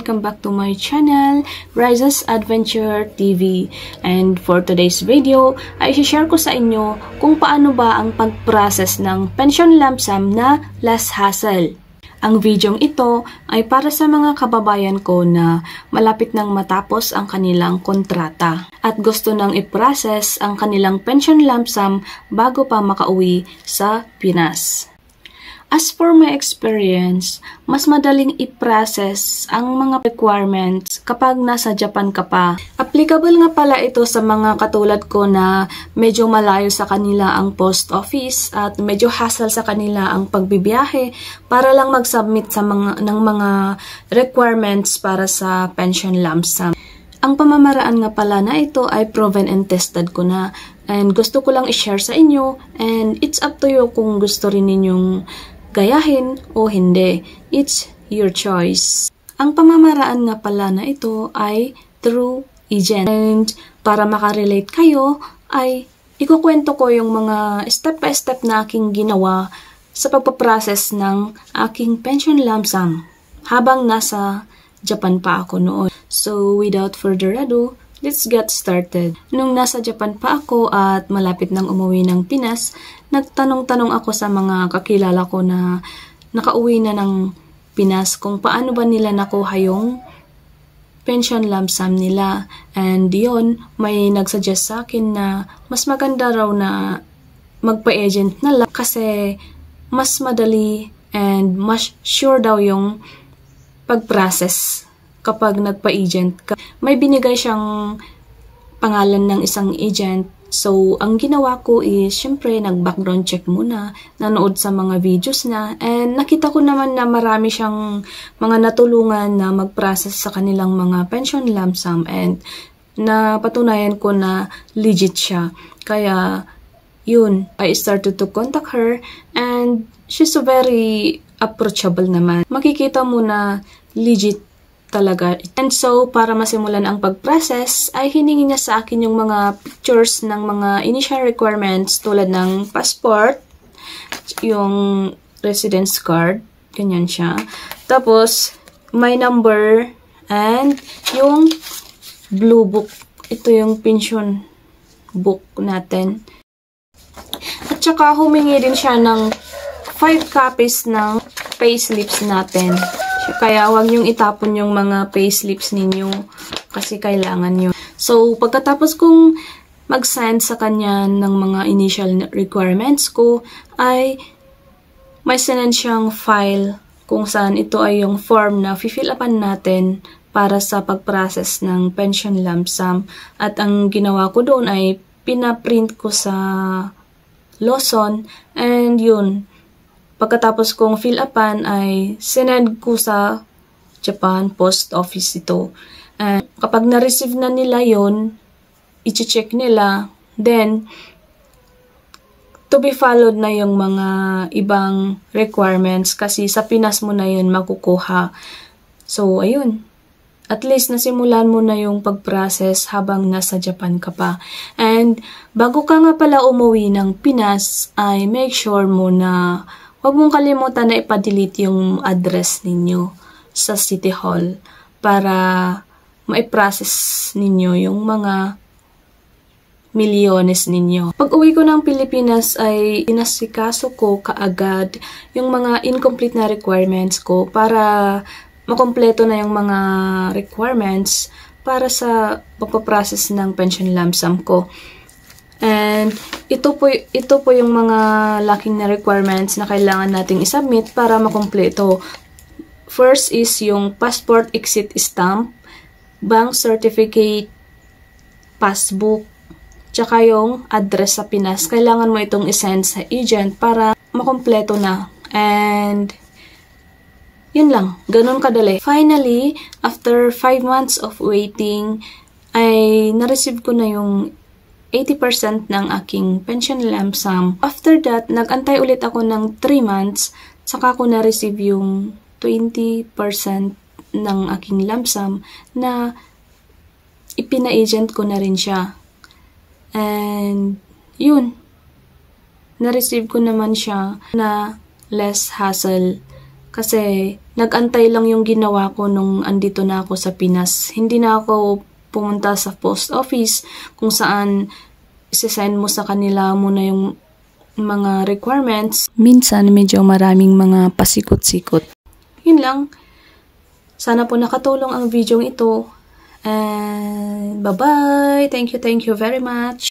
welcome back to my channel, Riza's Adventure TV. And for today's video, ay i-share ko sa inyo kung paano ba ang pag-process ng pension lump sum na less hassle. Ang videong ito ay para sa mga kababayan ko na malapit nang matapos ang kanilang kontrata at gusto nang i-process ang kanilang pension lump sum bago pa makauwi sa Pinas. As for my experience, mas madaling i-process ang mga requirements kapag nasa Japan ka pa. Applicable nga pala ito sa mga katulad ko na medyo malayo sa kanila ang post office at medyo hassle sa kanila ang pagbibiyahe para lang mag-submit ng mga requirements para sa pension lump sum. Ang pamamaraan nga pala na ito ay proven and tested ko na and gusto ko lang i-share sa inyo and it's up to you kung gusto rin ninyong gayahin o hindi. It's your choice. Ang pamamaraan nga pala na ito ay through agent. And para makarelate kayo, ay ikukwento ko yung mga step by step na aking ginawa sa pagpaprocess ng aking pension lump sum habang nasa Japan pa ako noon. So, without further ado, let's get started. Nung nasa Japan pa ako at malapit nang umuwi ng Pinas, nagtanong-tanong ako sa mga kakilala ko na nakauwi na ng Pinas kung paano ba nila nakuha yung pension lump sum nila. And yun, may nagsuggest sa akin na mas maganda raw na magpa-agent na lang kasi mas madali and mas sure daw yung pag-process kapag nagpa-agent ka. May binigay siyang pangalan ng isang agent. So, ang ginawa ko is, syempre, nag-background check muna, nanood sa mga videos na, and nakita ko naman na marami siyang mga natulungan na mag-process sa kanilang mga pension lump sum, and napatunayan ko na legit siya. Kaya, yun, I started to contact her, and she's so very approachable naman. Makikita mo na legit talaga. And so, para masimulan ang pag-process, ay hiningi niya sa akin yung mga pictures ng mga initial requirements tulad ng passport, yung residence card, ganyan siya. Tapos, my number, and yung blue book. Ito yung pension book natin. At saka, humingi din siya ng 5 copies ng payslips natin. Kaya huwag niyong itapon yung mga payslips ninyo kasi kailangan nyo. So, pagkatapos kong mag-send sa kanya ng mga initial requirements ko, ay may sinend siyang file kung saan ito ay yung form na fill upan natin para sa pag-process ng pension lump sum. At ang ginawa ko doon ay pinaprint ko sa Lawson and yun. Pagkatapos kong fill upan ay sinend ko sa Japan Post Office ito. And kapag na-receive na nila yon, i-check nila. Then, to be followed na yung mga ibang requirements kasi sa Pinas mo na yun makukuha. So, ayun. At least nasimulan mo na yung pag-process habang nasa Japan ka pa. And bago ka nga pala umuwi ng Pinas, ay make sure mo na huwag mong kalimutan na ipa-delete yung address ninyo sa City Hall para ma-process ninyo yung mga milyones ninyo. Pag uwi ko ng Pilipinas ay inasikaso ko kaagad yung mga incomplete na requirements ko para makompleto na yung mga requirements para sa pagpaprocess ng pension lump sum ko. And ito po yung mga lacking na requirements na kailangan nating isubmit para makumpleto. First is yung passport exit stamp, bank certificate, passbook, tsaka yung address sa Pinas. Kailangan mo itong isend sa agent para makumpleto na. And yun lang, ganun kadali. Finally, after 5 months of waiting, ay na-receive ko na yung 80% ng aking pension lump sum. After that, nag-antay ulit ako ng 3 months, saka ko na-receive yung 20% ng aking lump sum na ipina-agent ko na rin siya. And, yun. Na-receive ko naman siya na less hassle. Kasi, nag-antay lang yung ginawa ko nung andito na ako sa Pinas. Hindi na ako pumunta sa post office kung saan isasend mo sa kanila muna yung mga requirements. Minsan, medyo maraming mga pasikot-sikot. Yun lang. Sana po nakatulong ang video ito. And bye-bye! Thank you very much!